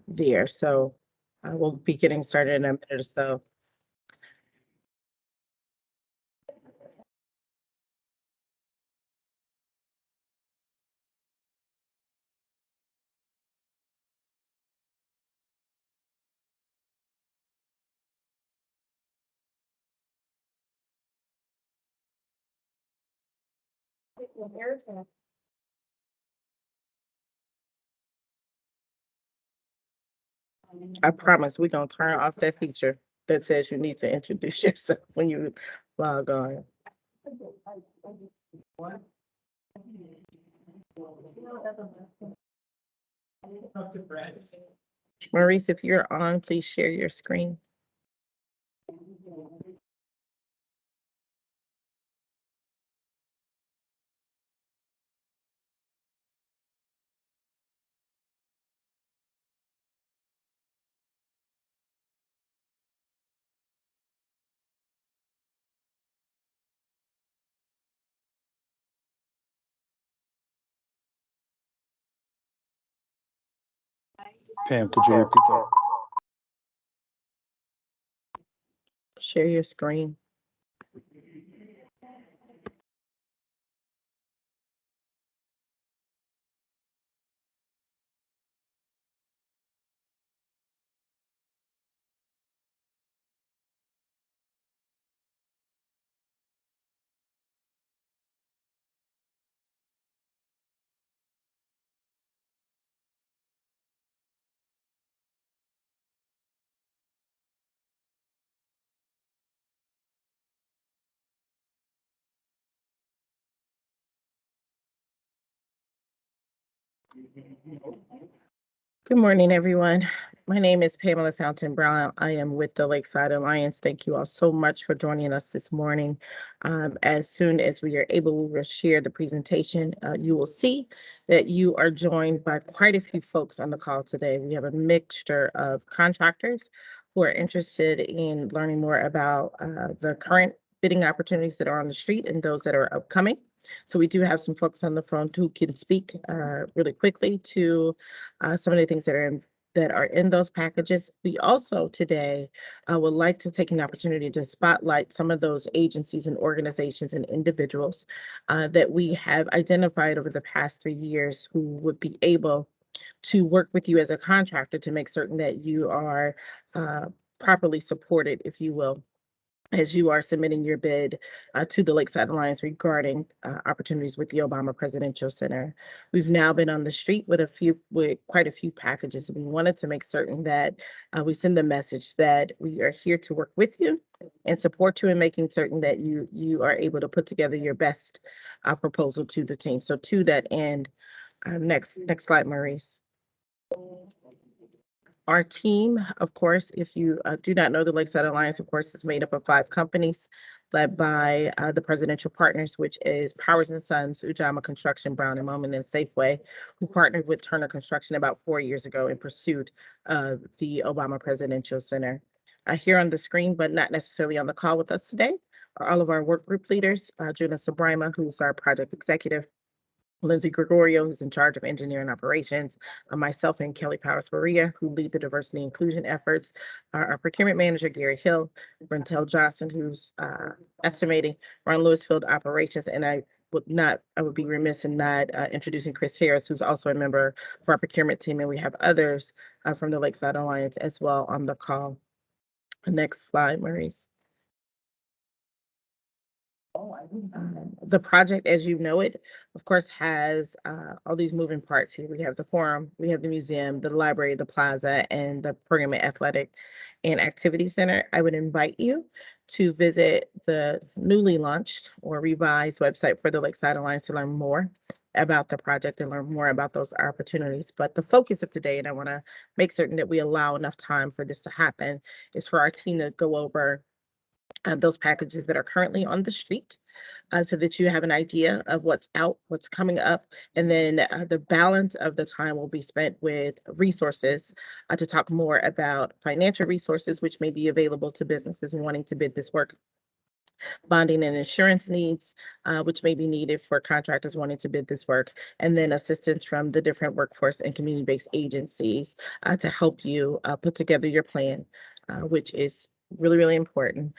there. So we'll be getting started in a minute or so. I promise we don't turn off that feature that says you need to introduce yourself when you log on. Maurice, if you're on, please share your screen. Pam, could you repeat that? Share your screen. Good morning, everyone. My name is Pamela Fountain Brown. I am with the Lakeside Alliance. Thank you all so much for joining us this morning. As soon as we are able, we will share the presentation. You will see that you are joined by quite a few folks on the call today. We have a mixture of contractors who are interested in learning more about the current bidding opportunities that are on the street and those that are upcoming. So we do have some folks on the phone who can speak really quickly to some of the things that are in those packages. We also today would like to take an opportunity to spotlight some of those agencies and organizations and individuals that we have identified over the past 3 years who would be able to work with you as a contractor to make certain that you are properly supported, if you will, as you are submitting your bid to the Lakeside Alliance regarding opportunities with the Obama Presidential Center. We've now been on the street with quite a few packages. We wanted to make certain that we send the message that we are here to work with you and support you in making certain that you are able to put together your best proposal to the team. So to that end, next slide, Maurice. Our team, of course, if you do not know, the Lakeside Alliance, of course, is made up of 5 companies led by the presidential partners, which is Powers and Sons, Ujama Construction, Brown and Moment, and Safeway, who partnered with Turner Construction about 4 years ago in pursuit of the Obama Presidential Center. Here on the screen, but not necessarily on the call with us today, are all of our work group leaders, Juna Sabrima, who's our project executive, Lindsay Gregorio, who's in charge of engineering operations, myself and Kelly Powers Faria, who lead the diversity inclusion efforts, our procurement manager, Gary Hill, Brentel Johnson, who's estimating, Ron Lewisfield operations, and I would be remiss in not introducing Chris Harris, who's also a member of our procurement team, and we have others from the Lakeside Alliance as well on the call. Next slide, Maurice. The project, as you know it, of course, has all these moving parts here. We have the forum, we have the museum, the library, the plaza, and the program and athletic and activity center. I would invite you to visit the newly launched or revised website for the Lakeside Alliance to learn more about the project and learn more about those opportunities. But the focus of today, and I want to make certain that we allow enough time for this to happen, is for our team to go over those packages that are currently on the street so that you have an idea of what's out, what's coming up, and then the balance of the time will be spent with resources to talk more about financial resources which may be available to businesses wanting to bid this work, bonding and insurance needs, which may be needed for contractors wanting to bid this work, and then assistance from the different workforce and community-based agencies to help you put together your plan, which is really, really important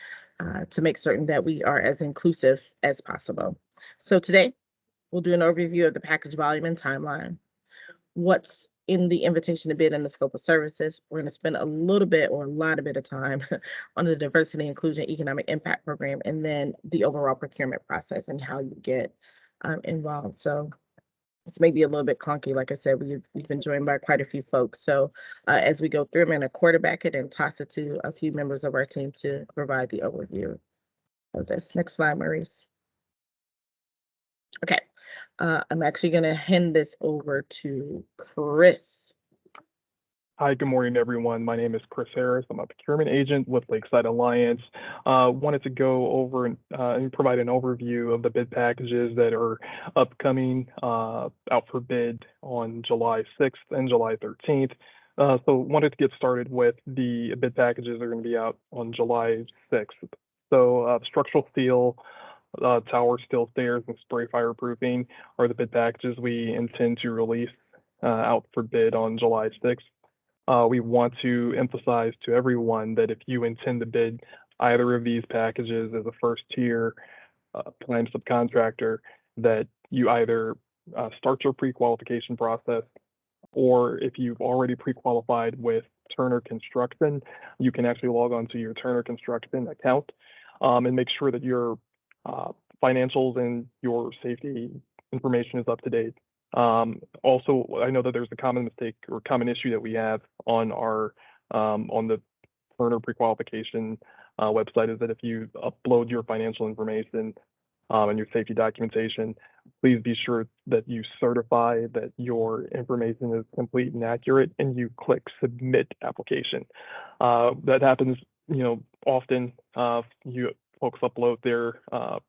to make certain that we are as inclusive as possible. So today, we'll do an overview of the package volume and timeline, what's in the invitation to bid and the scope of services. We're going to spend a little bit or a lot of bit of time on the diversity, inclusion, economic impact program, and then the overall procurement process and how you get involved. So this may be a little bit clunky. Like I said, we've been joined by quite a few folks. So as we go through, I'm going to quarterback it and toss it to a few members of our team to provide the overview of this. Next slide, Maurice. Okay, I'm actually going to hand this over to Chris. Hi, good morning, everyone. My name is Chris Harris. I'm a procurement agent with Lakeside Alliance. Wanted to go over and provide an overview of the bid packages that are upcoming out for bid on July 6th and July 13th. So wanted to get started with the bid packages that are going to be out on July 6th. So structural steel, tower steel stairs, and spray fireproofing are the bid packages we intend to release out for bid on July 6th. We want to emphasize to everyone that if you intend to bid either of these packages as a first tier prime subcontractor, that you either start your pre-qualification process, or if you've already pre-qualified with Turner Construction, you can actually log on to your Turner Construction account and make sure that your financials and your safety information is up to date. Also, I know that there's a common mistake or common issue that we have on our on the Turner pre-qualification website, is that if you upload your financial information and your safety documentation, please be sure that you certify that your information is complete and accurate, and you click submit application. That happens, often. You folks upload their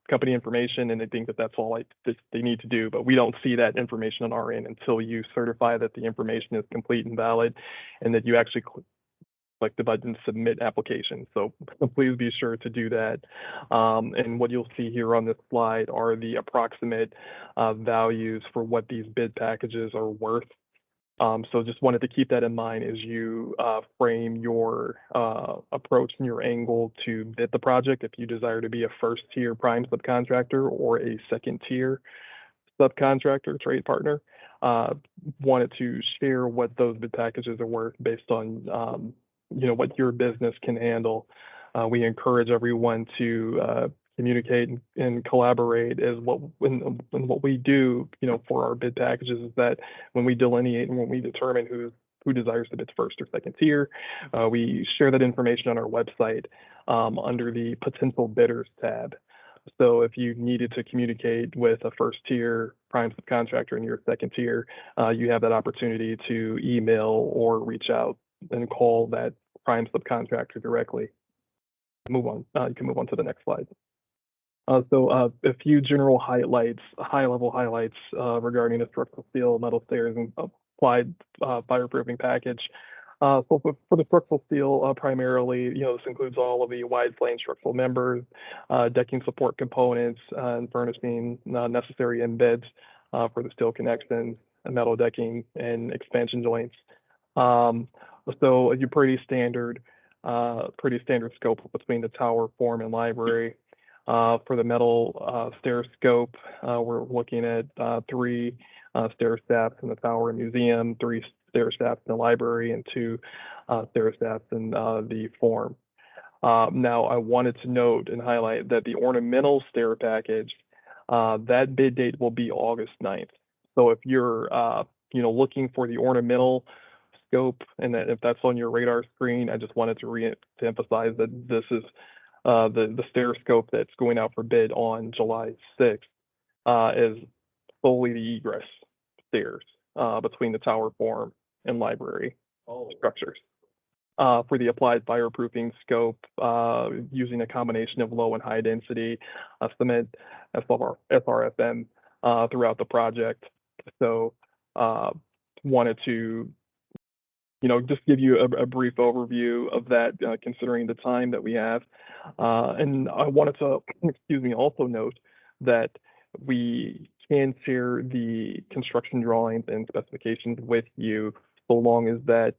company information and they think that that's all they need to do, but we don't see that information on our end until you certify that the information is complete and valid, and that you actually click the button submit application. So please be sure to do that. And what you'll see here on this slide are the approximate values for what these bid packages are worth. So just wanted to keep that in mind as you frame your approach and your angle to bid the project. If you desire to be a first tier prime subcontractor or a second tier subcontractor trade partner, wanted to share what those bid packages are worth based on what your business can handle. We encourage everyone to communicate and collaborate, as what we do, for our bid packages, is that when we delineate and when we determine who desires to bid first or second tier, we share that information on our website under the potential bidders tab. So if you needed to communicate with a first tier prime subcontractor and you're a second tier, you have that opportunity to email or reach out and call that prime subcontractor directly. Move on. You can move on to the next slide. So a few general highlights, high-level highlights regarding the structural steel, metal stairs, and applied fireproofing package. So for the structural steel, primarily, this includes all of the wide plane structural members, decking support components, and furnishing necessary embeds for the steel connections, and metal decking, and expansion joints. So a pretty standard scope between the tower, form, and library. For the metal stair scope, we're looking at 3 stair shafts in the tower and museum, 3 stair shafts in the library, and 2 stair shafts in the form. Now, I wanted to note and highlight that the ornamental stair package, that bid date will be August 9th. So if you're looking for the ornamental scope, and that if that's on your radar screen, I just wanted to emphasize that this is the stair scope that's going out for bid on July 6th is solely the egress stairs between the tower, form, and library structures. For the applied fireproofing scope, using a combination of low and high density cement, SRFM throughout the project. So wanted to just give you a brief overview of that, considering the time that we have. And I wanted to, excuse me, also note that we can share the construction drawings and specifications with you so long as that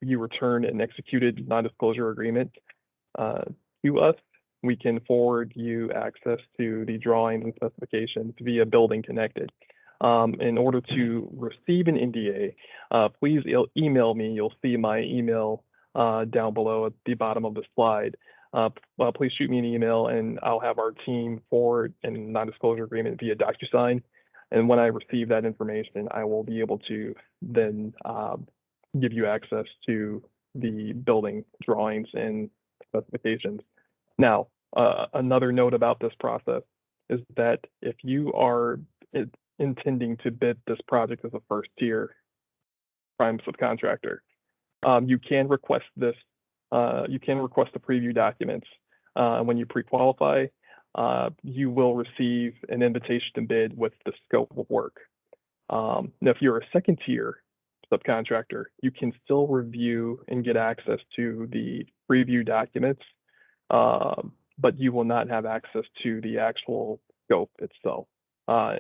you return an executed non-disclosure agreement to us. We can forward you access to the drawings and specifications via Building Connected. In order to receive an NDA, please email me. You'll see my email down below at the bottom of the slide. Please shoot me an email and I'll have our team forward a non-disclosure agreement via DocuSign. And when I receive that information, I will be able to then give you access to the building drawings and specifications. Now, another note about this process is that if you are intending to bid this project as a first tier prime subcontractor, you can request this. You can request the preview documents. When you pre-qualify, you will receive an invitation to bid with the scope of work. Now, if you're a second tier subcontractor, you can still review and get access to the preview documents, but you will not have access to the actual scope itself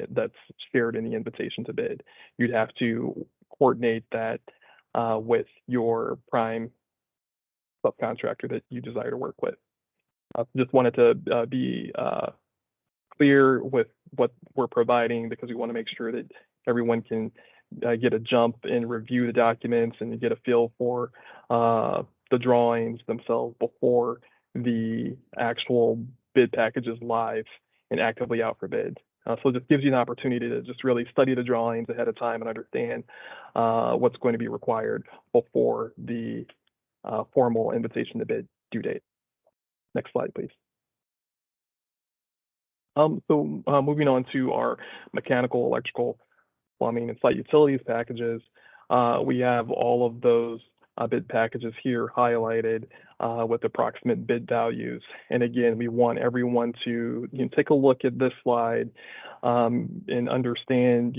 that's shared in the invitation to bid. You'd have to coordinate that with your prime subcontractor that you desire to work with. Just wanted to be clear with what we're providing, because we want to make sure that everyone can get a jump and review the documents and get a feel for the drawings themselves before the actual bid package is live and actively out for bid. So it just gives you an opportunity to just really study the drawings ahead of time and understand what's going to be required before the formal invitation to bid due date. Next slide, please. So moving on to our mechanical, electrical, plumbing, and site utilities packages, we have all of those bid packages here highlighted with approximate bid values. And again, we want everyone to take a look at this slide and understand,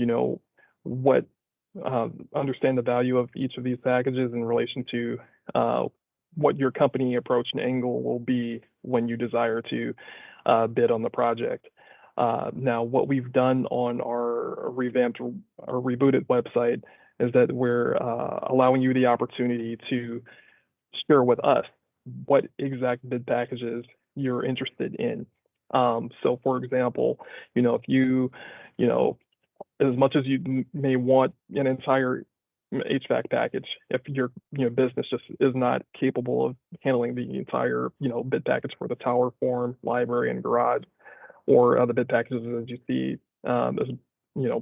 understand the value of each of these packages in relation to what your company approach and angle will be when you desire to bid on the project. Now, what we've done on our revamped or rebooted website is that we're allowing you the opportunity to share with us what exact bid packages you're interested in. So for example, if you, as much as you may want an entire HVAC package, if your business just is not capable of handling the entire bid package for the tower, form, library, and garage, or the bid packages as you see as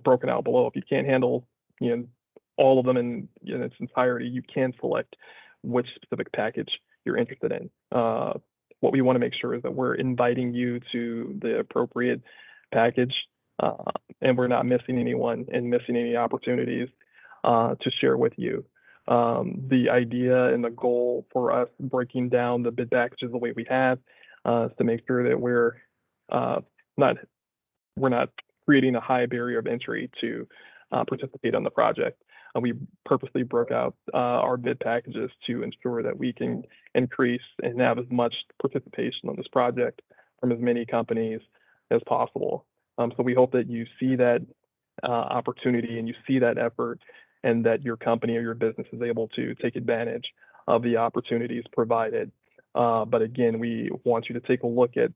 broken out below, if you can't handle all of them in its entirety, you can select which specific package you're interested in. What we want to make sure is that we're inviting you to the appropriate package, and we're not missing anyone and missing any opportunities to share with you. The idea and the goal for us breaking down the bid packages the way we have is to make sure that we're not creating a high barrier of entry to participate on the project. We purposely broke out our bid packages to ensure that we can increase and have as much participation on this project from as many companies as possible. So we hope that you see that opportunity and you see that effort, and that your company or your business is able to take advantage of the opportunities provided. But again, we want you to take a look at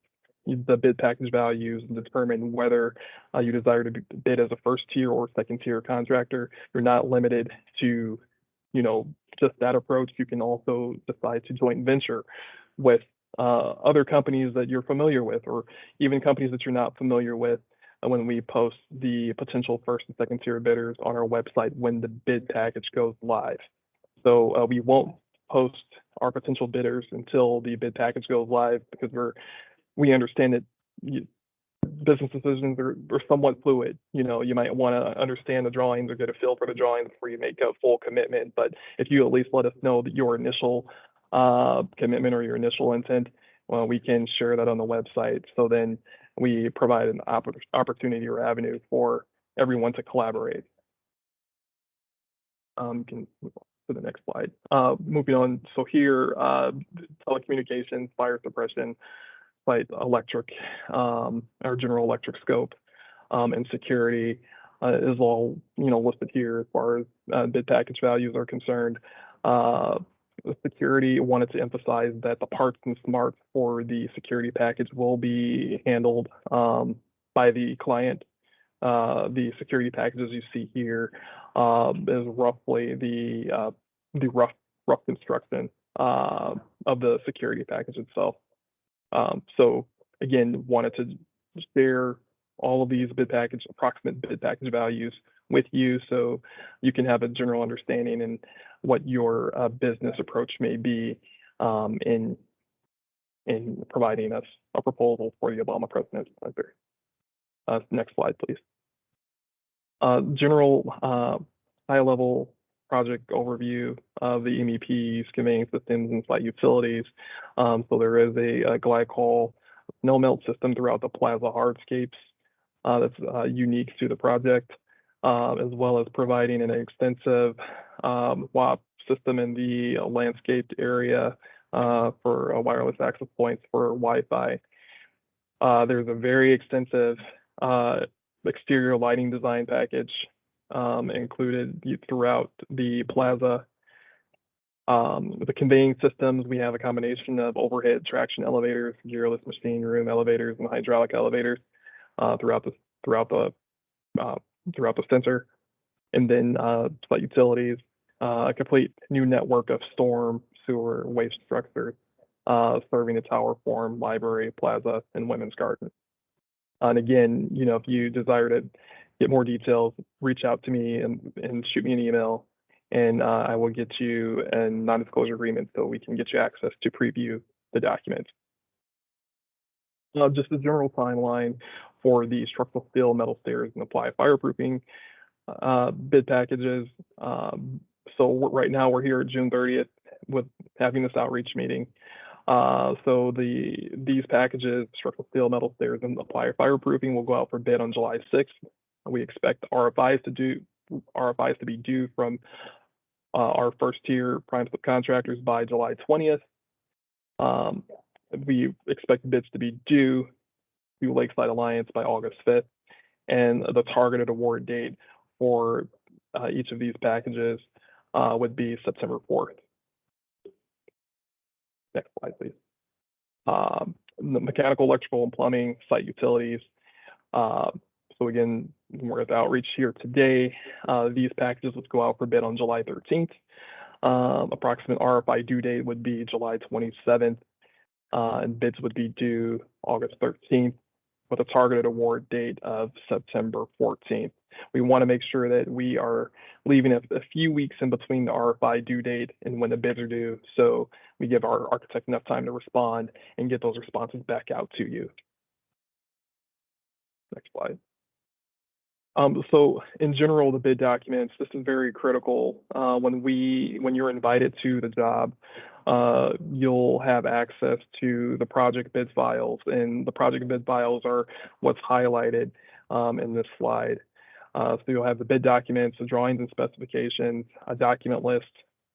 the bid package values and determine whether you desire to bid as a first tier or second tier contractor. You're not limited to, just that approach. You can also decide to joint venture with other companies that you're familiar with, or even companies that you're not familiar with, when we post the potential first and second tier bidders on our website when the bid package goes live. So we won't post our potential bidders until the bid package goes live, because we understand that business decisions are somewhat fluid. You might want to understand the drawings or get a feel for the drawings before you make a full commitment. But if you at least let us know that your initial commitment or your initial intent, well, we can share that on the website. So then we provide an opportunity or avenue for everyone to collaborate. to the next slide. Moving on, so here, telecommunications, fire suppression, site electric, our general electric scope, and security is all, listed here as far as bid package values are concerned. Security wanted to emphasize that the parts and smarts for the security package will be handled by the client. The security packages you see here is roughly the rough construction of the security package itself. So again, wanted to share all of these approximate bid package values with you, so you can have a general understanding and what your business approach may be in providing us a proposal for the Obama presidency. Next slide, please. General high-level project overview of the MEPs, conveying systems, and site utilities. So there is a glycol snow melt system throughout the plaza hardscapes that's unique to the project, as well as providing an extensive WAP system in the landscaped area for wireless access points for Wi-Fi. There's a very extensive exterior lighting design package included throughout the plaza. The conveying systems, we have a combination of overhead traction elevators, gearless machine room elevators, and hydraulic elevators throughout the center. And then site utilities, a complete new network of storm, sewer, waste structures serving the tower form, library, plaza, and women's garden. And again, if you desire to get more details, reach out to me and shoot me an email, and I will get you a non-disclosure agreement so we can get you access to preview the documents. Just a general timeline for the structural steel, metal stairs, and applied fireproofing bid packages. So right now we're here at June 30th with having this outreach meeting. So these packages, structural steel, metal stairs, and applied fireproofing, will go out for bid on July 6th. We expect RFIs to be due from our first tier prime subcontractors by July 20th. We expect bids to be due to Lakeside Alliance by August 5th, and the targeted award date for each of these packages would be September 4th. Next slide, please. The mechanical, electrical, and plumbing, site utilities. So again, we're at the outreach here today. These packages would go out for bid on July 13th. Approximate RFI due date would be July 27th, and bids would be due August 13th with a targeted award date of September 14th. We want to make sure that we are leaving a few weeks in between the RFI due date and when the bids are due, so we give our architect enough time to respond and get those responses back out to you. Next slide. So in general, the bid documents, this is very critical. When you're invited to the job, you'll have access to the project bid files, and the project bid files are what's highlighted in this slide. So you'll have the bid documents, the drawings and specifications, a document list,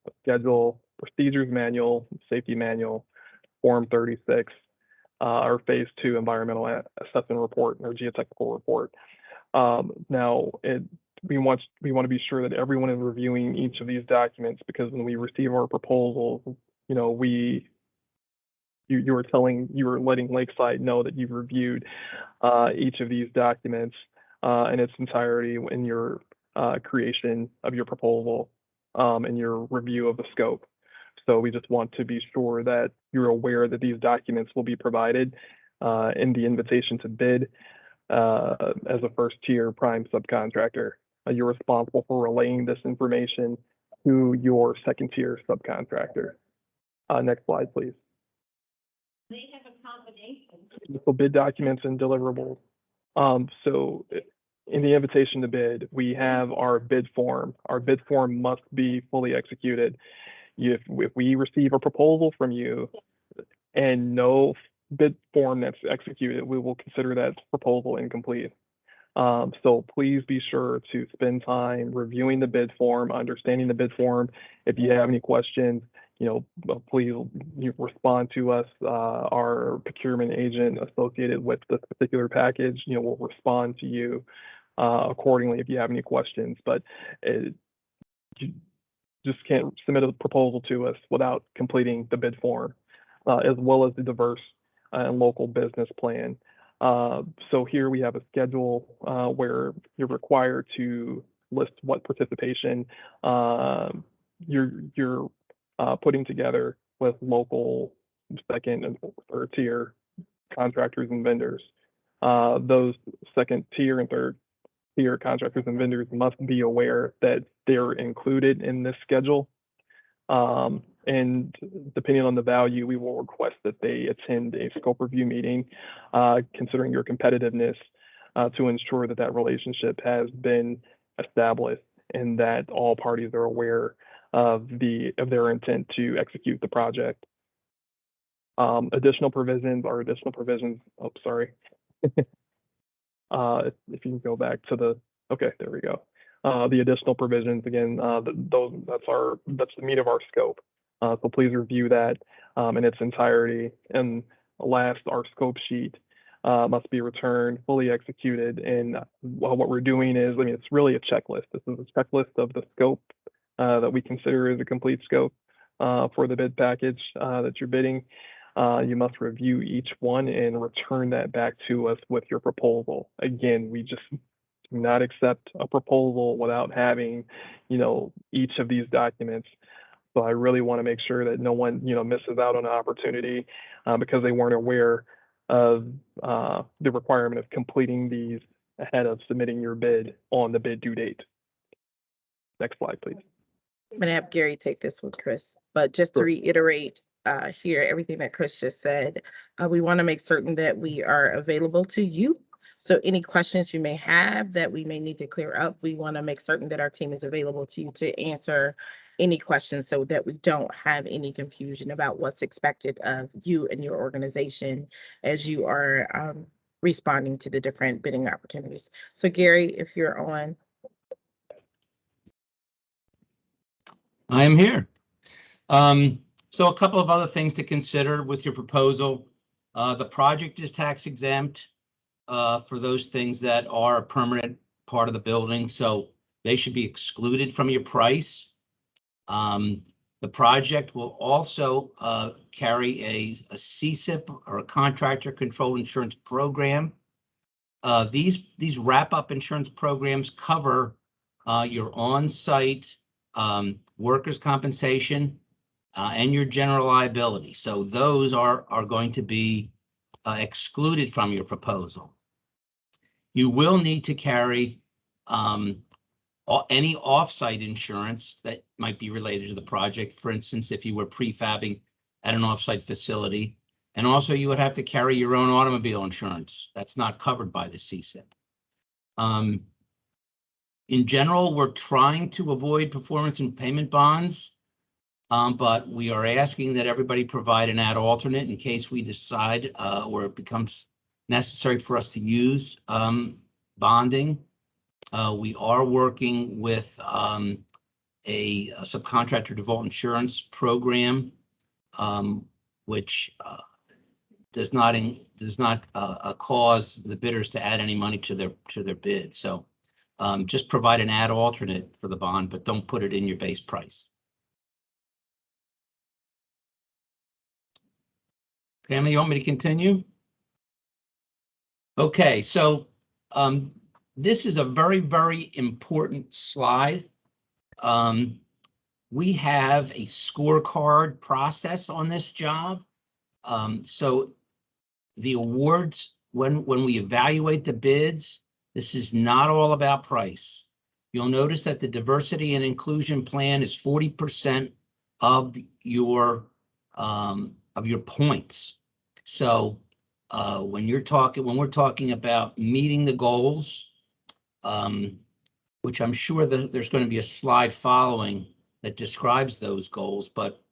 a schedule, procedures manual, safety manual, Form 36, our Phase 2 environmental assessment report, or geotechnical report. Now, we want to be sure that everyone is reviewing each of these documents, because when we receive our proposals, you are letting Lakeside know that you've reviewed each of these documents in its entirety in your creation of your proposal and your review of the scope. So we just want to be sure that you're aware that these documents will be provided in the invitation to bid. As a first tier prime subcontractor, you're responsible for relaying this information to your second tier subcontractor. Next slide, please. They have a combination. So bid documents and deliverables. So in the invitation to bid, we have our bid form. Our bid form must be fully executed. If we receive a proposal from you and no bid form that's executed, we will consider that proposal incomplete. So please be sure to spend time reviewing the bid form, understanding the bid form. If you have any questions, please respond to us. Our procurement agent associated with this particular package, will respond to you accordingly if you have any questions. But you just can't submit a proposal to us without completing the bid form, as well as the diverse and local business plan. So here we have a schedule where you're required to list what participation you're putting together with local second and third tier contractors and vendors. Those second tier and third tier contractors and vendors must be aware that they're included in this schedule. And depending on the value, we will request that they attend a scope review meeting, considering your competitiveness, to ensure that that relationship has been established and that all parties are aware of their intent to execute the project. Additional provisions. Oh, sorry. If you can go back to okay, there we go. The additional provisions, again, that's the meat of our scope. So please review that in its entirety. And last, our scope sheet must be returned, fully executed. And what we're doing is, it's really a checklist. This is a checklist of the scope that we consider as a complete scope for the bid package that you're bidding. You must review each one and return that back to us with your proposal. Again, we just do not accept a proposal without having, each of these documents. So I really want to make sure that no one, misses out on an opportunity because they weren't aware of the requirement of completing these ahead of submitting your bid on the bid due date. Next slide, please. I'm going to have Gary take this one, Chris. But just to reiterate here, everything that Chris just said, we want to make certain that we are available to you. So any questions you may have that we may need to clear up, we want to make certain that our team is available to you to answer any questions so that we don't have any confusion about what's expected of you and your organization as you are responding to the different bidding opportunities. So Gary, if you're on. I am here. So a couple of other things to consider with your proposal. The project is tax exempt for those things that are a permanent part of the building, so they should be excluded from your price. The project will also carry a CSIP or a contractor controlled insurance program. These wrap-up insurance programs cover your on-site workers' compensation and your general liability. So those are going to be excluded from your proposal. You will need to carry any off-site insurance that might be related to the project. For instance, if you were prefabbing at an off-site facility, and also you would have to carry your own automobile insurance. That's not covered by the CSIP. In general, we're trying to avoid performance and payment bonds, but we are asking that everybody provide an ad alternate in case we decide or it becomes necessary for us to use bonding. We are working with a subcontractor default insurance program, which does not cause the bidders to add any money to their bid. So just provide an ad alternate for the bond, but don't put it in your base price. Pamela, you want me to continue? Okay, so this is a very, very important slide. We have a scorecard process on this job. So the awards, when we evaluate the bids, this is not all about price. You'll notice that the diversity and inclusion plan is 40% of your points. So when we're talking about meeting the goals, which I'm sure that there's going to be a slide following that describes those goals, but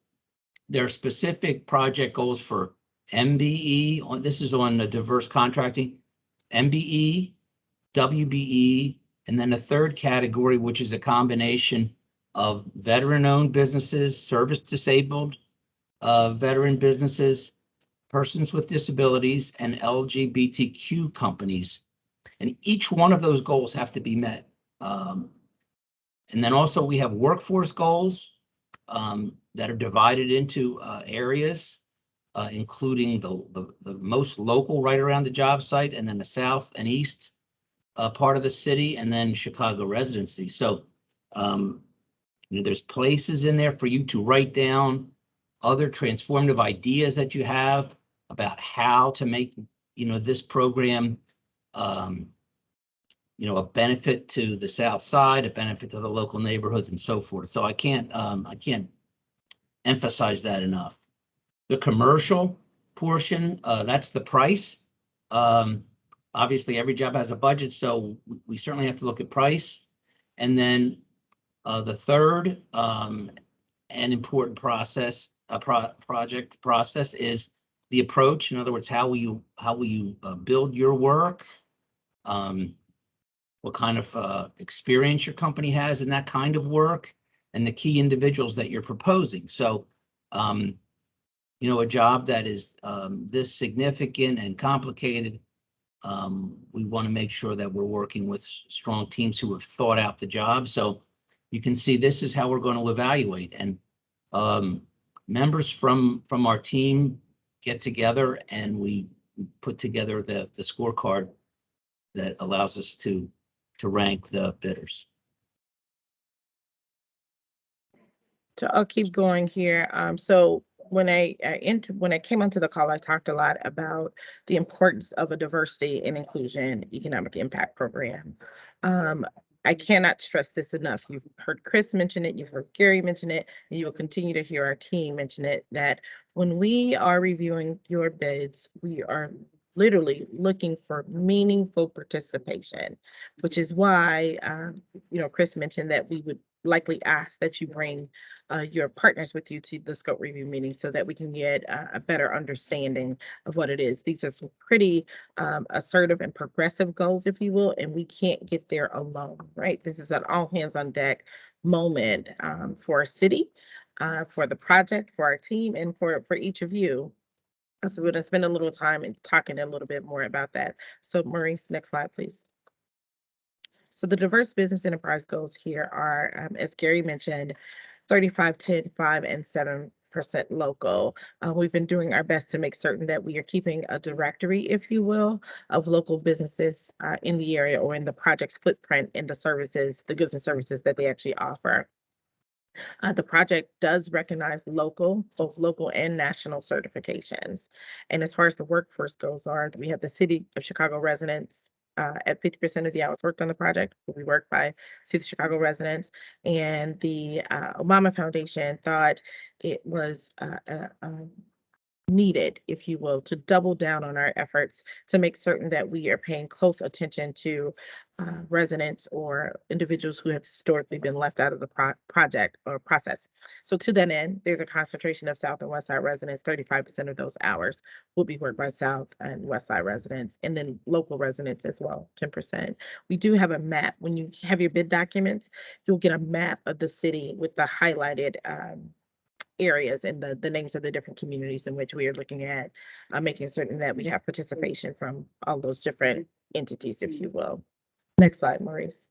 there are specific project goals for MBE. This is on the diverse contracting, MBE, WBE, and then a third category, which is a combination of veteran-owned businesses, service-disabled veteran businesses, persons with disabilities, and LGBTQ companies. And each one of those goals have to be met. And then also we have workforce goals that are divided into areas, including the most local right around the job site, and then the south and east part of the city, and then Chicago residency. So there's places in there for you to write down other transformative ideas that you have about how to make this program a benefit to the south side, a benefit to the local neighborhoods, and so forth. So I can't emphasize that enough. The commercial portion, that's the price. Obviously, every job has a budget, so we certainly have to look at price. And then the third and important project process is the approach. In other words, how will you build your work? What kind of experience your company has in that kind of work, and the key individuals that you're proposing. So, a job that is this significant and complicated, we want to make sure that we're working with strong teams who have thought out the job. So you can see this is how we're going to evaluate. And members from our team get together and we put together the scorecard that allows us to rank the bidders. So I'll keep going here. So when I came onto the call, I talked a lot about the importance of a diversity and inclusion economic impact program. I cannot stress this enough. You've heard Chris mention it, you've heard Gary mention it, and you will continue to hear our team mention it, that when we are reviewing your bids, we are literally looking for meaningful participation, which is why, Chris mentioned that we would likely ask that you bring your partners with you to the scope review meeting so that we can get a better understanding of what it is. These are some pretty assertive and progressive goals, if you will, and we can't get there alone, right? This is an all hands on deck moment for our city, for the project, for our team, and for each of you. So we're going to spend a little time and talking a little bit more about that. So Maurice, next slide, please. So the diverse business enterprise goals here are, as Gary mentioned, 35, 10, 5, and 7% local. We've been doing our best to make certain that we are keeping a directory, if you will, of local businesses in the area or in the project's footprint in the services, the goods and services that they actually offer. The project does recognize both local and national certifications. And as far as the workforce goes we have the City of Chicago residents at 50% of the hours worked on the project will be worked by City of Chicago residents. And the Obama Foundation thought it was needed, if you will, to double down on our efforts to make certain that we are paying close attention to residents or individuals who have historically been left out of the project or process. So to that end, there's a concentration of South and West Side residents. 35% of those hours will be worked by South and West Side residents, and then local residents as well, 10%. We do have a map. When you have your bid documents, you'll get a map of the city with the highlighted areas and the names of the different communities in which we are looking at, making certain that we have participation from all those different entities, if you will. Next slide, Maurice.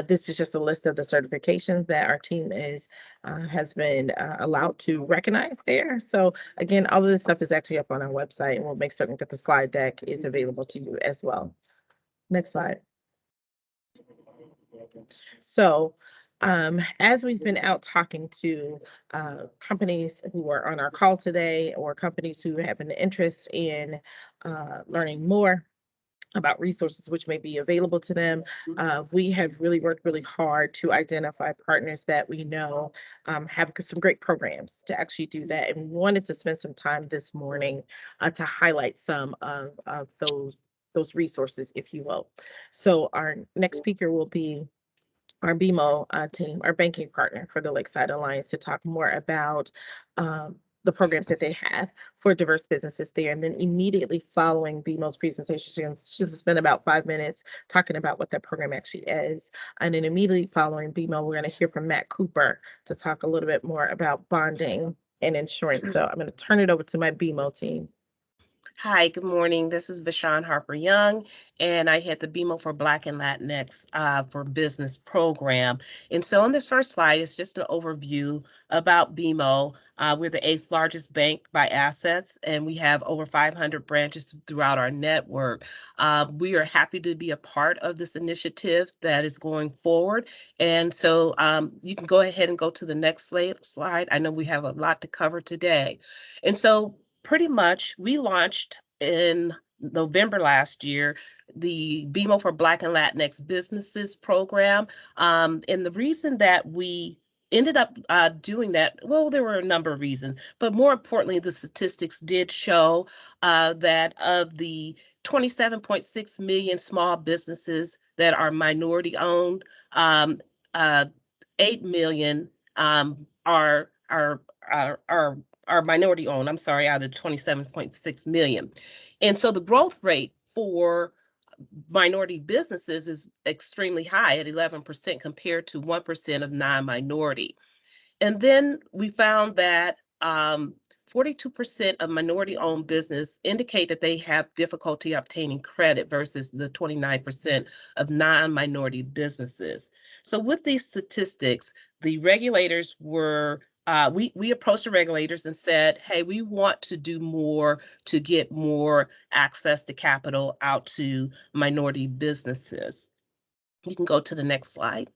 This is just a list of the certifications that our team has been allowed to recognize there. So again, all of this stuff is actually up on our website, and we'll make certain that the slide deck is available to you as well. Next slide. So as we've been out talking to companies who are on our call today, or companies who have an interest in learning more about resources which may be available to them, we have really worked really hard to identify partners that we know have some great programs to actually do that. And we wanted to spend some time this morning to highlight some of those resources, if you will. So our next speaker will be our BMO team, our banking partner for the Lakeside Alliance, to talk more about the programs that they have for diverse businesses there. And then immediately following BMO's presentation, she's spent about 5 minutes talking about what that program actually is. And then immediately following BMO, we're going to hear from Matt Cooper to talk a little bit more about bonding and insurance. So I'm going to turn it over to my BMO team. Hi, good morning. This is Vashawn Harper Young, and I head the BMO for Black and Latinx for Business program. And so on this first slide, it's just an overview about BMO. We're the 8th largest bank by assets, and we have over 500 branches throughout our network. We are happy to be a part of this initiative that is going forward. And so you can go ahead and go to the next slide. I know we have a lot to cover today. And so pretty much we launched in November last year the BMO for Black and Latinx Businesses program. And the reason that we ended up doing that, well, there were a number of reasons, but more importantly, the statistics did show that of the 27.6 million small businesses that are minority owned, 8 million are minority owned, I'm sorry, out of 27.6 million. And so the growth rate for minority businesses is extremely high at 11% compared to 1% of non-minority. And then we found that 42% of minority-owned business indicate that they have difficulty obtaining credit versus the 29% of non-minority businesses. So with these statistics, the regulators were we approached the regulators and said, hey, we want to do more to get more access to capital out to minority businesses. You can go to the next slide.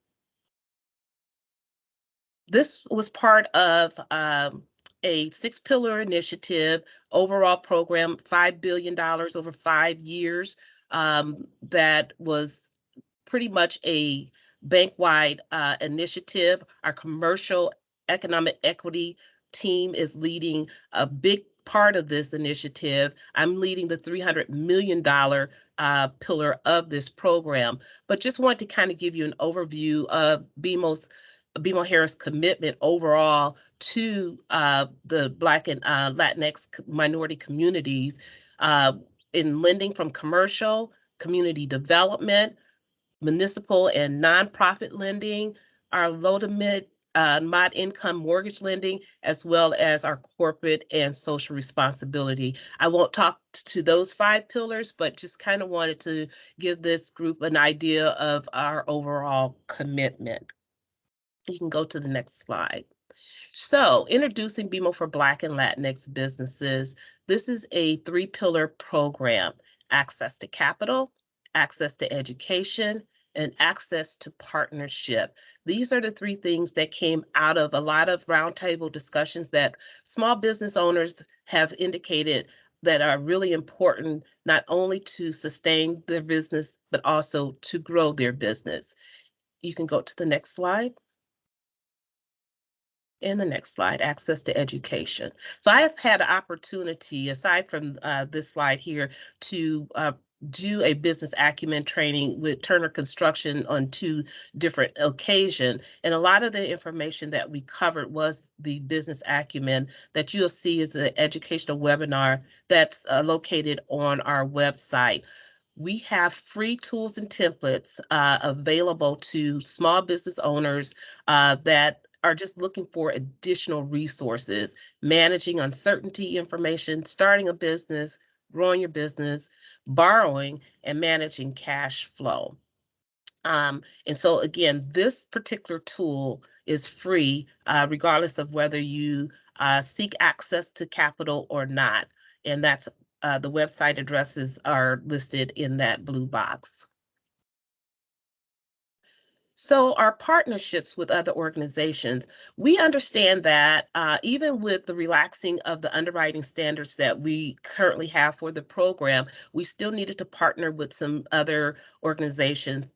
This was part of a 6-pillar initiative, overall program, $5 billion over 5 years, that was pretty much a bank-wide initiative. Our commercial economic equity team is leading a big part of this initiative. I'm leading the $300 million pillar of this program, but just want to kind of give you an overview of BMO Harris commitment overall to the Black and Latinx minority communities in lending from commercial, community development, municipal and nonprofit lending, our low to mid mod income mortgage lending, as well as our corporate and social responsibility. I won't talk to those 5 pillars, but just kind of wanted to give this group an idea of our overall commitment. You can go to the next slide. So introducing BMO for Black and Latinx businesses. This is a 3-pillar program: access to capital, access to education, and access to partnership. These are the 3 things that came out of a lot of roundtable discussions that small business owners have indicated that are really important, not only to sustain their business, but also to grow their business. You can go to the next slide. In the next slide, access to education. So I have had an opportunity, aside from this slide here, to do a business acumen training with Turner Construction on 2 different occasions. And a lot of the information that we covered was the business acumen that you'll see is the educational webinar that's located on our website. We have free tools and templates available to small business owners that are just looking for additional resources, managing uncertainty information, starting a business, growing your business, borrowing, and managing cash flow. And so again, this particular tool is free, regardless of whether you seek access to capital or not. And that's the website addresses are listed in that blue box. So our partnerships with other organizations, we understand that even with the relaxing of the underwriting standards that we currently have for the program, we still needed to partner with some other organizations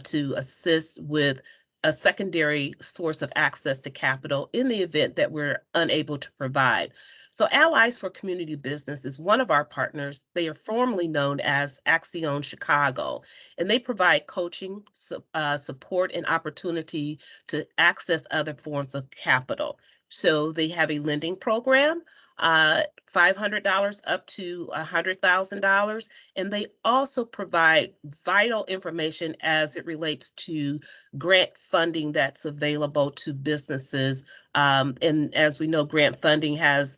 to assist with a secondary source of access to capital in the event that we're unable to provide. So Allies for Community Business is one of our partners. They are formerly known as Axion Chicago, and they provide coaching, support, and opportunity to access other forms of capital. So they have a lending program $500 up to $100,000. And they also provide vital information as it relates to grant funding that's available to businesses. And as we know, grant funding has,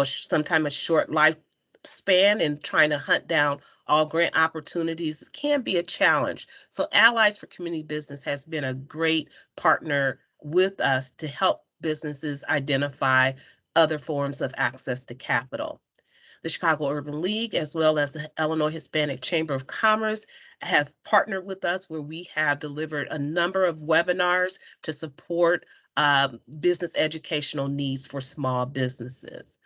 sometimes a short lifespan, and trying to hunt down all grant opportunities can be a challenge. So Allies for Community Business has been a great partner with us to help businesses identify other forms of access to capital. The Chicago Urban League, as well as the Illinois Hispanic Chamber of Commerce, have partnered with us where we have delivered a number of webinars to support business educational needs for small businesses.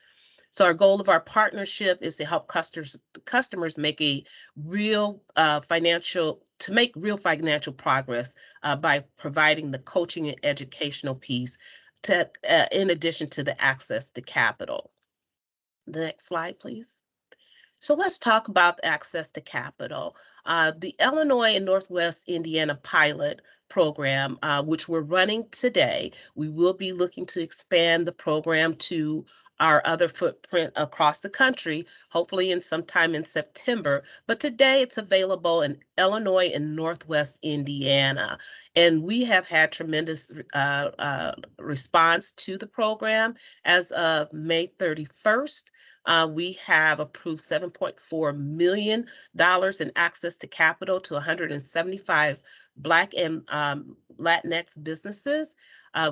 So our goal of our partnership is to help customers make a real financial progress by providing the coaching and educational piece to in addition to the access to capital. The next slide, please. So let's talk about access to capital. The Illinois and Northwest Indiana pilot program, which we're running today, we will be looking to expand the program to our other footprint across the country, hopefully in sometime in September. But today it's available in Illinois and Northwest Indiana. And we have had tremendous response to the program. As of May 31st, we have approved $7.4 million in access to capital to 175 Black and Latinx businesses.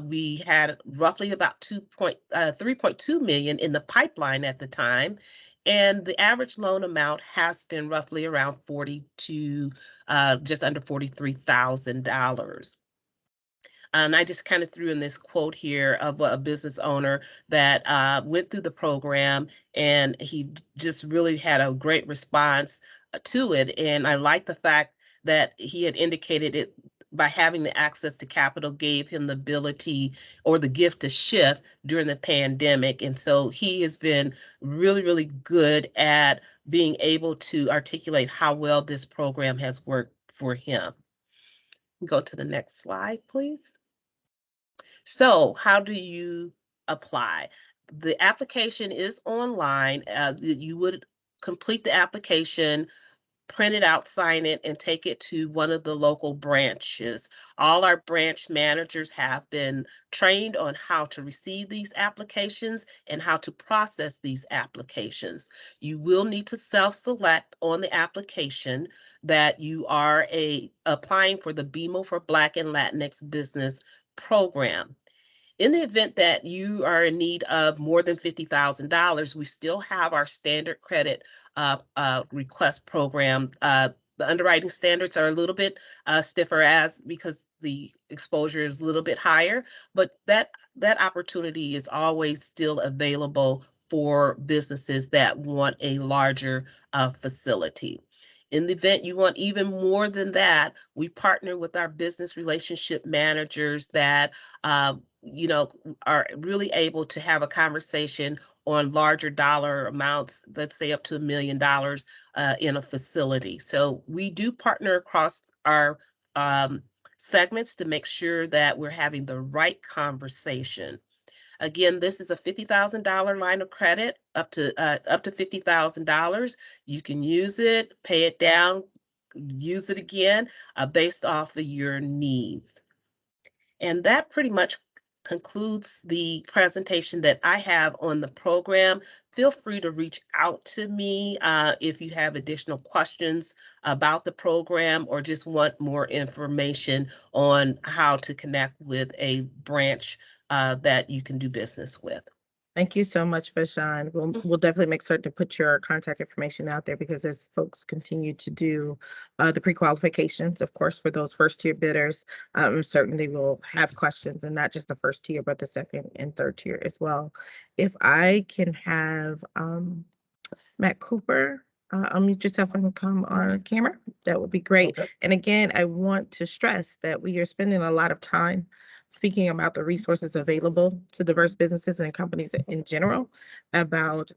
We had roughly about 3.2 million in the pipeline at the time. And the average loan amount has been roughly around just under $43,000. And I just kind of threw in this quote here of a business owner that went through the program, and he just really had a great response to it. And I like the fact that he had indicated it by having the access to capital gave him the ability or the gift to shift during the pandemic. And so he has been really, really good at being able to articulate how well this program has worked for him. Go to the next slide, please. So how do you apply? The application is online. You would complete the application, print it out, sign it, and take it to one of the local branches. All our branch managers have been trained on how to receive these applications and how to process these applications. You will need to self-select on the application that you are applying for the BMO for Black and Latinx Business Program. In the event that you are in need of more than $50,000, we still have our standard credit request program. The underwriting standards are a little bit stiffer because the exposure is a little bit higher, but that opportunity is always still available for businesses that want a larger facility. In the event you want even more than that, we partner with our business relationship managers that are really able to have a conversation on larger dollar amounts, let's say up to $1 million in a facility. So we do partner across our segments to make sure that we're having the right conversation. Again, this is a $50,000 line of credit, up to $50,000. You can use it, pay it down, use it again, based off of your needs. And that pretty much concludes the presentation that I have on the program. Feel free to reach out to me if you have additional questions about the program or just want more information on how to connect with a branch that you can do business with. Thank you so much, Vashan. We'll definitely make certain to put your contact information out there, because as folks continue to do the pre-qualifications, of course, for those first tier bidders, certainly will have questions, and not just the first tier, but the second and third tier as well. If I can have Matt Cooper unmute yourself and come on camera, that would be great. Okay. And again, I want to stress that we are spending a lot of time speaking about the resources available to diverse businesses and companies in general, about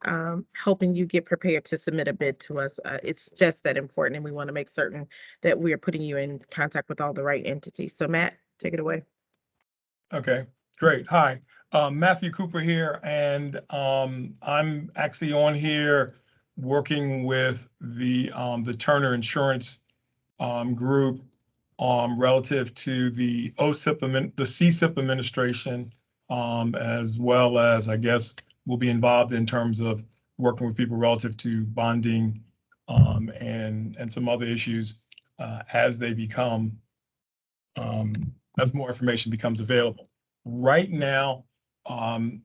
helping you get prepared to submit a bid to us. It's just that important, and we want to make certain that we are putting you in contact with all the right entities. So Matt, take it away. Okay, great. Hi, Matthew Cooper here, and I'm actually on here working with the Turner Insurance group relative to the the CSIP administration, as well as I guess we'll be involved in terms of working with people relative to bonding and some other issues as they become as more information becomes available. Right now, um,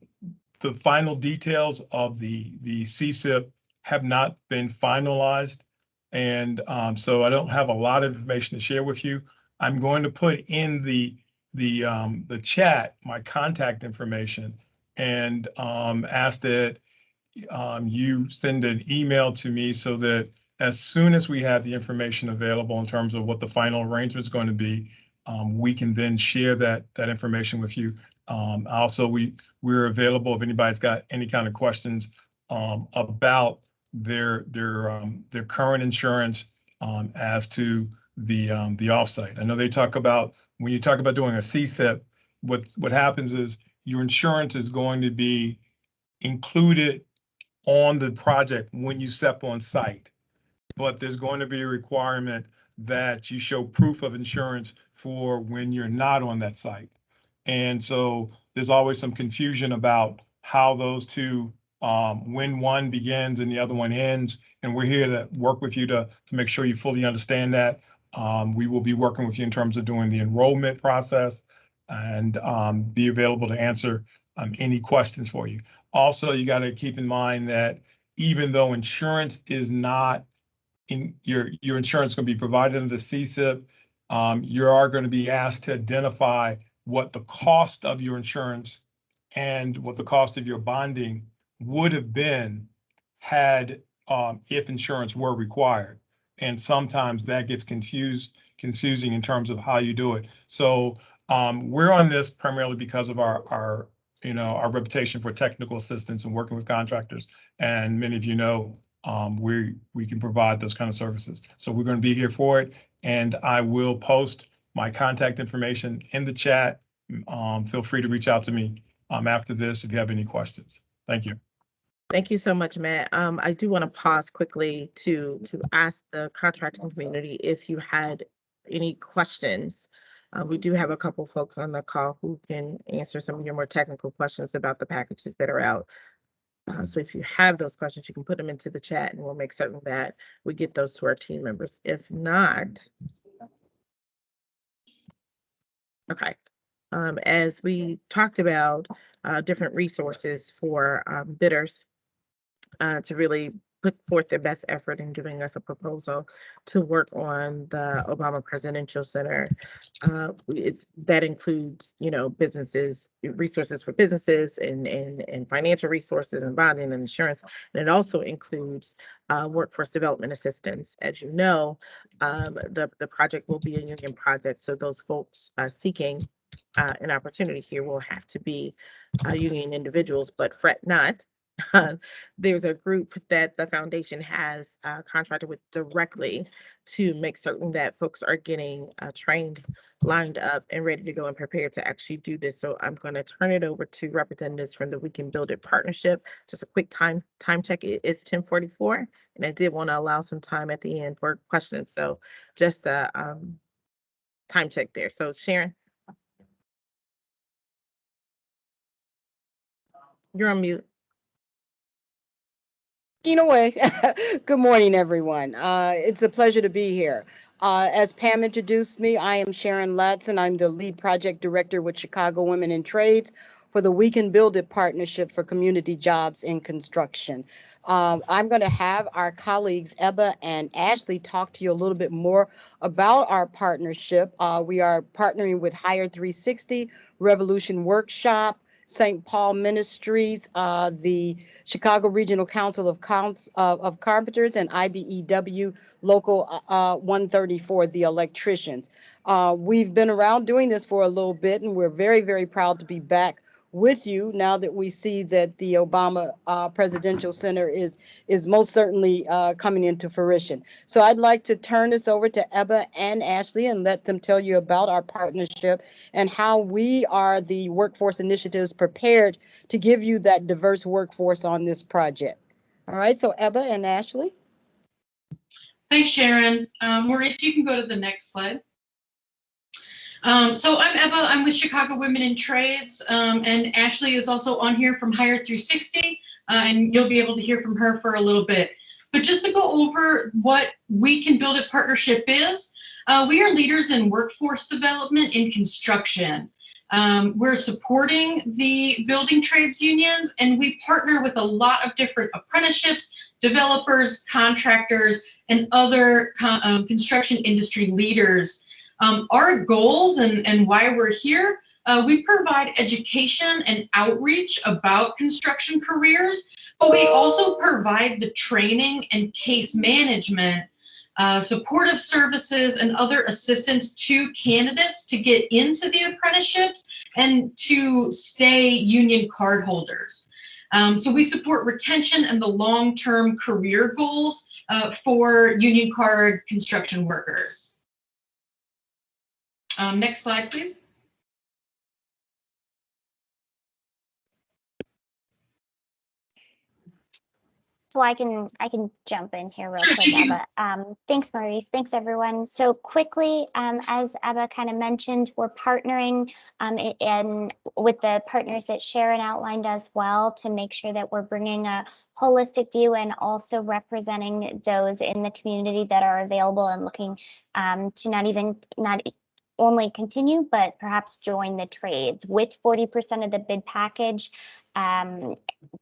the final details of the CSIP have not been finalized. And so I don't have a lot of information to share with you. I'm going to put in the chat my contact information and ask that you send an email to me so that as soon as we have the information available in terms of what the final arrangement is going to be, we can then share that information with you. Also, we're available if anybody's got any kind of questions about their current insurance as to the offsite. I know they talk about when you talk about doing a CSIP, what happens is your insurance is going to be included on the project when you step on site. But there's going to be a requirement that you show proof of insurance for when you're not on that site. And so there's always some confusion about how those two, when one begins and the other one ends. And we're here to work with you to make sure you fully understand that. We will be working with you in terms of doing the enrollment process and be available to answer any questions for you. Also, you got to keep in mind that even though insurance is not in your insurance going to be provided under the CSIP, you are going to be asked to identify what the cost of your insurance and what the cost of your bonding would have been had if insurance were required. And sometimes that gets confusing in terms of how you do it. So we're on this primarily because of our reputation for technical assistance and working with contractors. And many of you know we can provide those kind of services. So we're going to be here for it. And I will post my contact information in the chat. Feel free to reach out to me after this if you have any questions. Thank you. Thank you so much, Matt. I do want to pause quickly to ask the contracting community if you had any questions. We do have a couple folks on the call who can answer some of your more technical questions about the packages that are out. So if you have those questions, you can put them into the chat and we'll make certain that we get those to our team members. If not, okay. As we talked about different resources for bidders to really put forth their best effort in giving us a proposal to work on the Obama Presidential Center. That includes, businesses, resources for businesses and financial resources and bonding and insurance. And it also includes workforce development assistance. As you know, the project will be a union project. So those folks seeking an opportunity here will have to be union individuals, but fret not. There's a group that the foundation has contracted with directly to make certain that folks are getting trained, lined up, and ready to go and prepared to actually do this. So I'm going to turn it over to representatives from the We Can Build It partnership. Just a quick time check. It's 10:44, and I did want to allow some time at the end for questions. So just a time check there. So Sharon, you're on mute. Away. Good morning, everyone. It's a pleasure to be here. As Pam introduced me, I am Sharon Latson. I'm the lead project director with Chicago Women in Trades for the We Can Build It partnership for community jobs in construction. I'm going to have our colleagues Ebba and Ashley talk to you a little bit more about our partnership. We are partnering with Hire 360, Revolution Workshop, St. Paul Ministries, the Chicago Regional Council of Carpenters, and IBEW Local 134, the electricians. We've been around doing this for a little bit, and we're very, very proud to be back with you now that we see that the Obama Presidential Center is most certainly coming into fruition. So I'd like to turn this over to Ebba and Ashley and let them tell you about our partnership and how we are the workforce initiatives prepared to give you that diverse workforce on this project. All right, so Ebba and Ashley. Thanks, Sharon. Maurice, you can go to the next slide. So I'm Ebba, I'm with Chicago Women in Trades, and Ashley is also on here from Hire 360, and you'll be able to hear from her for a little bit. But just to go over what We Can Build It Partnership is, we are leaders in workforce development in construction. We're supporting the building trades unions, and we partner with a lot of different apprenticeships, developers, contractors, and other construction industry leaders. Our goals and why we're here, we provide education and outreach about construction careers, but we also provide the training and case management, supportive services, and other assistance to candidates to get into the apprenticeships and to stay union card holders. So we support retention and the long-term career goals for union card construction workers. Next slide, please. So I can jump in here real quick, Ebba. Thanks, Maurice. Thanks, everyone. So quickly, as Ebba kind of mentioned, we're partnering and with the partners that Sharon outlined as well to make sure that we're bringing a holistic view and also representing those in the community that are available and looking to not only continue, but perhaps join the trades with 40% of the bid package.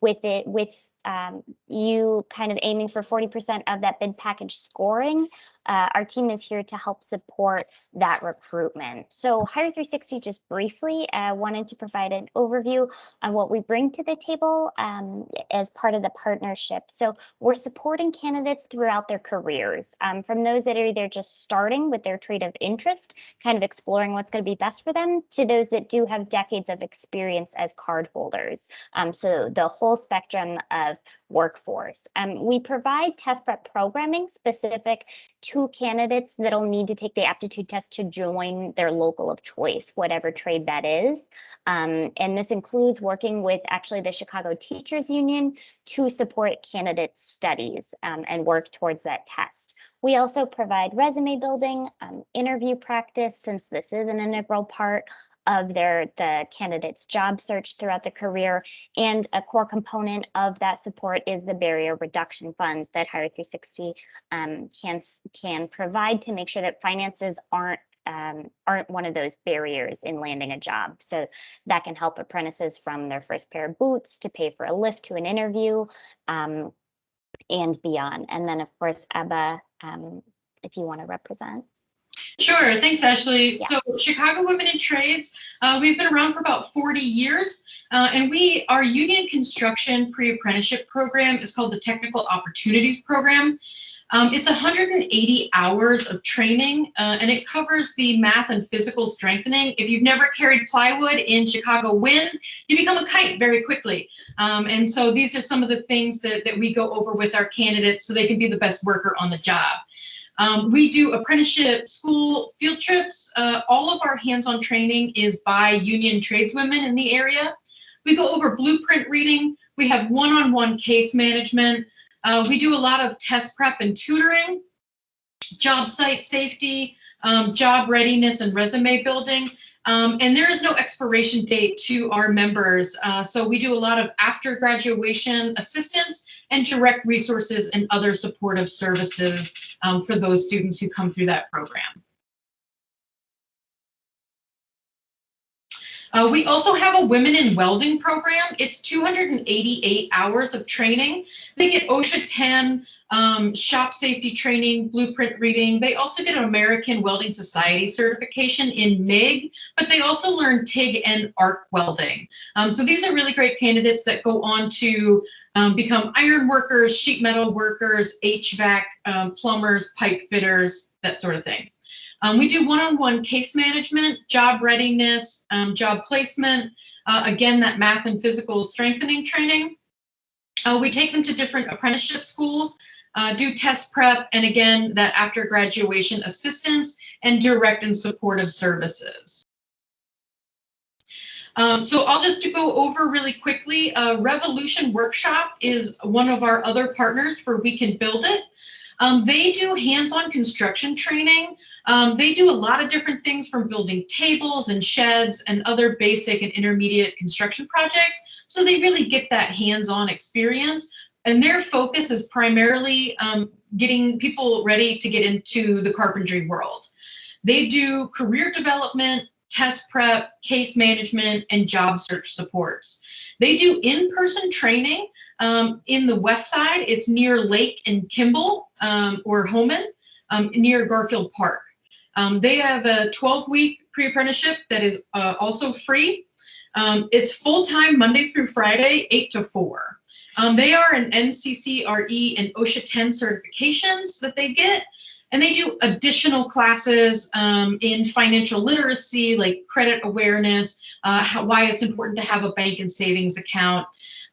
With you kind of aiming for 40% of that bid package scoring, our team is here to help support that recruitment. So Hire 360, just briefly, wanted to provide an overview on what we bring to the table as part of the partnership. So we're supporting candidates throughout their careers, from those that are either just starting with their trade of interest, kind of exploring what's going to be best for them, to those that do have decades of experience as card holders. So the whole spectrum of workforce. We provide test prep programming specific to candidates that'll need to take the aptitude test to join their local of choice, whatever trade that is. And this includes working with actually the Chicago Teachers Union to support candidates' studies and work towards that test. We also provide resume building, interview practice, since this is an integral part of the candidate's job search throughout the career. And a core component of that support is the barrier reduction fund that Hire 360 can provide to make sure that finances aren't one of those barriers in landing a job. So that can help apprentices from their first pair of boots to pay for a lift to an interview and beyond. And then, of course, Ebba, if you want to represent. Sure, thanks, Ashley. Yeah. So Chicago Women in Trades, we've been around for about 40 years, and our union construction pre-apprenticeship program is called the Technical Opportunities Program. It's 180 hours of training, and it covers the math and physical strengthening. If you've never carried plywood in Chicago wind, you become a kite very quickly. And so these are some of the things that we go over with our candidates so they can be the best worker on the job. We do apprenticeship school field trips. All of our hands-on training is by union tradeswomen in the area. We go over blueprint reading. We have one-on-one case management. We do a lot of test prep and tutoring, job site safety, job readiness and resume building. And there is no expiration date to our members. So we do a lot of after graduation assistance and direct resources and other supportive services for those students who come through that program. We also have a Women in Welding program. It's 288 hours of training. They get OSHA 10, shop safety training, blueprint reading. They also get an American Welding Society certification in MIG, but they also learn TIG and arc welding. So these are really great candidates that go on to become iron workers, sheet metal workers, HVAC, plumbers, pipe fitters, that sort of thing. We do one-on-one case management, job readiness, job placement. Again, that math and physical strengthening training. We take them to different apprenticeship schools, do test prep, and again, that after graduation assistance and direct and supportive services. So I'll just go over really quickly. Revolution Workshop is one of our other partners for We Can Build It. They do hands-on construction training. They do a lot of different things from building tables and sheds and other basic and intermediate construction projects. So they really get that hands-on experience. And their focus is primarily getting people ready to get into the carpentry world. They do career development, test prep, case management, and job search supports. They do in-person training in the West Side. It's near Lake and Kimball or Homan, near Garfield Park. They have a 12-week pre-apprenticeship that is also free. It's full-time Monday through Friday, 8 to 4. They are an NCCRE and OSHA 10 certifications that they get. And they do additional classes in financial literacy, like credit awareness, why it's important to have a bank and savings account.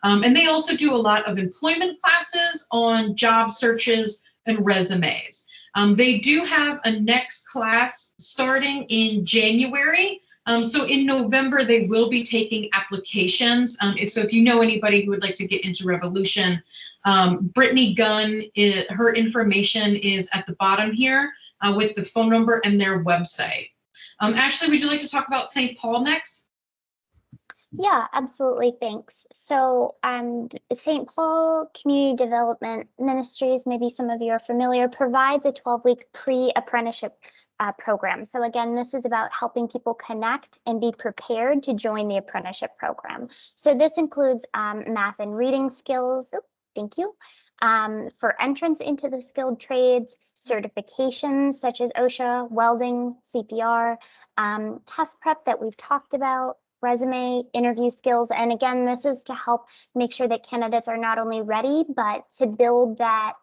And they also do a lot of employment classes on job searches and resumes. They do have a next class starting in January. So in November, they will be taking applications. So if you know anybody who would like to get into Revolution, Brittany Gunn, her information is at the bottom here with the phone number and their website. Ashley, would you like to talk about St. Paul next? Yeah, absolutely. Thanks. So St. Paul Community Development Ministries, maybe some of you are familiar, provides a 12-week pre-apprenticeship program. So again, this is about helping people connect and be prepared to join the apprenticeship program. So this includes math and reading skills. Oh, thank you. For entrance into the skilled trades, certifications such as OSHA, welding, CPR, test prep that we've talked about, resume, interview skills. And again, this is to help make sure that candidates are not only ready, but to build that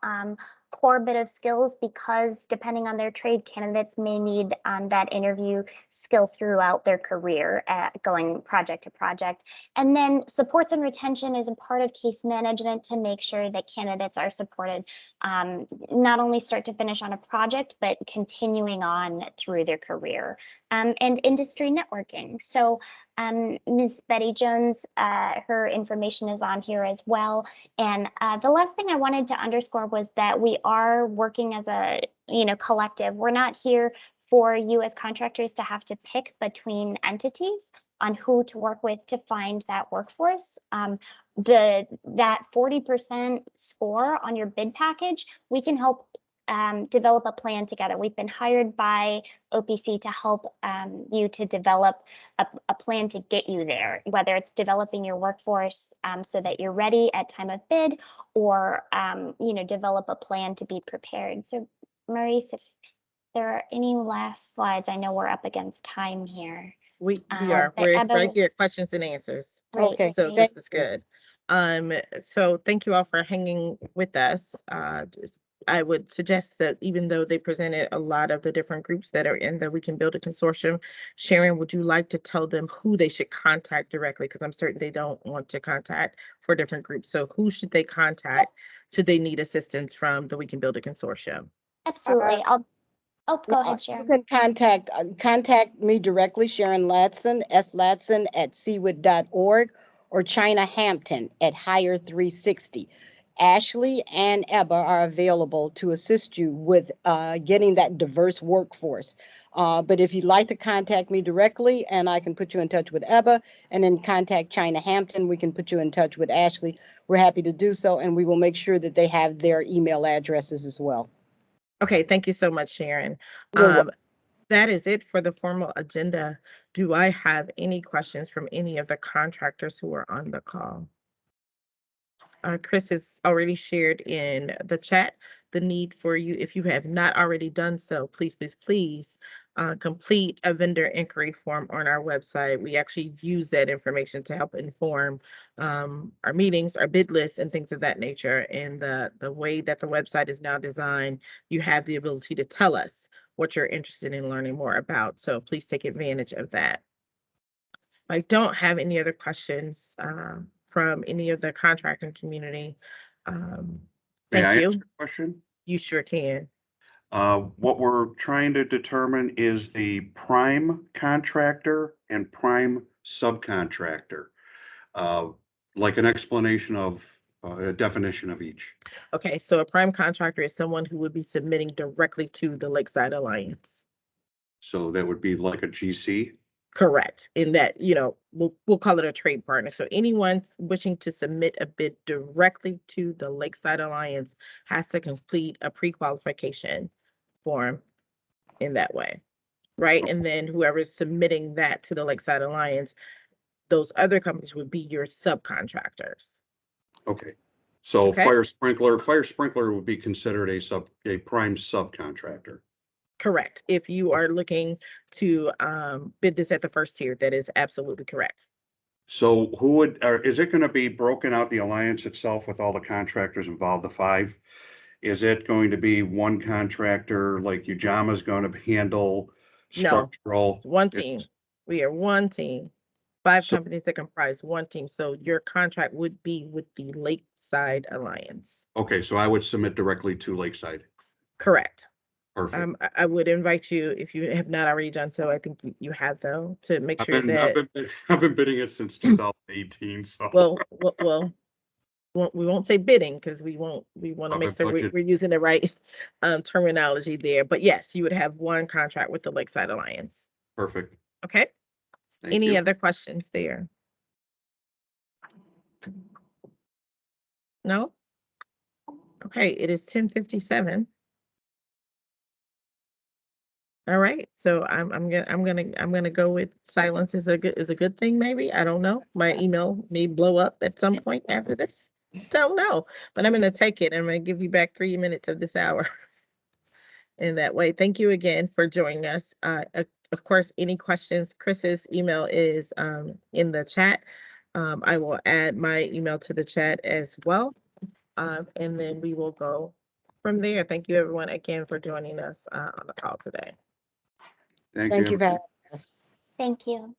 core bit of skills, because depending on their trade, candidates may need that interview skill throughout their career, going project to project. And then supports and retention is a part of case management to make sure that candidates are supported not only start to finish on a project, but continuing on through their career. And industry networking. So Ms. Betty Jones, her information is on here as well. And the last thing I wanted to underscore was that we are working as a collective. We're not here for you as contractors to have to pick between entities on who to work with to find that workforce. That 40% score on your bid package, we can help develop a plan together. We've been hired by OPC to help you to develop a plan to get you there, whether it's developing your workforce so that you're ready at time of bid, or develop a plan to be prepared. So Maurice, if there are any last slides, I know we're up against time here. We are. We're right here, questions and answers. Okay. So this is good. So thank you all for hanging with us. I would suggest that even though they presented a lot of the different groups that are in the We Can Build a Consortium, Sharon, would you like to tell them who they should contact directly? Because I'm certain they don't want to contact for different groups. So who should they contact should they need assistance from the We Can Build a Consortium? Absolutely. Go ahead, Sharon. You can contact me directly, Sharon Ladson, slatson@seawood.org, or China Hampton at Hire 360. Ashley and Ebba are available to assist you with getting that diverse workforce. But if you'd like to contact me directly, and I can put you in touch with Ebba, and then contact China Hampton, we can put you in touch with Ashley. We're happy to do so, and we will make sure that they have their email addresses as well. Okay, thank you so much, Sharon. That is it for the formal agenda. Do I have any questions from any of the contractors who are on the call? Chris has already shared in the chat the need for you, if you have not already done so, please complete a vendor inquiry form on our website. We actually use that information to help inform our meetings, our bid lists, and things of that nature. And the way that the website is now designed, you have the ability to tell us what you're interested in learning more about. So please take advantage of that. I don't have any other questions from any of the contracting community. May Thank I you. ask a question? You sure can. What we're trying to determine is the prime contractor and prime subcontractor. Like an explanation of a definition of each. Okay, so a prime contractor is someone who would be submitting directly to the Lakeside Alliance. So that would be like a GC. Correct. In that, we'll call it a trade partner. So anyone wishing to submit a bid directly to the Lakeside Alliance has to complete a pre-qualification form in that way, right? And then whoever's submitting that to the Lakeside Alliance, those other companies would be your subcontractors. Okay. So Okay. fire sprinkler would be considered a prime subcontractor. Correct. If you are looking to bid this at the first tier, that is absolutely correct. So is it going to be broken out, the alliance itself, with all the contractors involved, the 5? Is it going to be one contractor like Ujama is going to handle No, structural? one team. We are one team. 5 So- companies that comprise one team. So your contract would be with the Lakeside Alliance. Okay, so I would submit directly to Lakeside. Correct. Perfect. I would invite you, if you have not already done so, I think you have though, to make I've sure been that, I've been bidding it since 2018. So well, we won't say bidding because we want to make sure we're using the right terminology there. But yes, you would have one contract with the Lakeside Alliance. Perfect. Okay. Thank Any you. other questions there? No? Okay, it is 10:57. All right, so I'm gonna go with silence is a good thing, maybe. I don't know. My email may blow up at some point after this. Don't know, but I'm gonna take it. I'm gonna give you back 3 minutes of this hour. In that way, thank you again for joining us. Of course, any questions, Chris's email is in the chat. I will add my email to the chat as well. And then we will go from there. Thank you everyone again for joining us on the call today. Thank Thank you. you for having us. Thank you.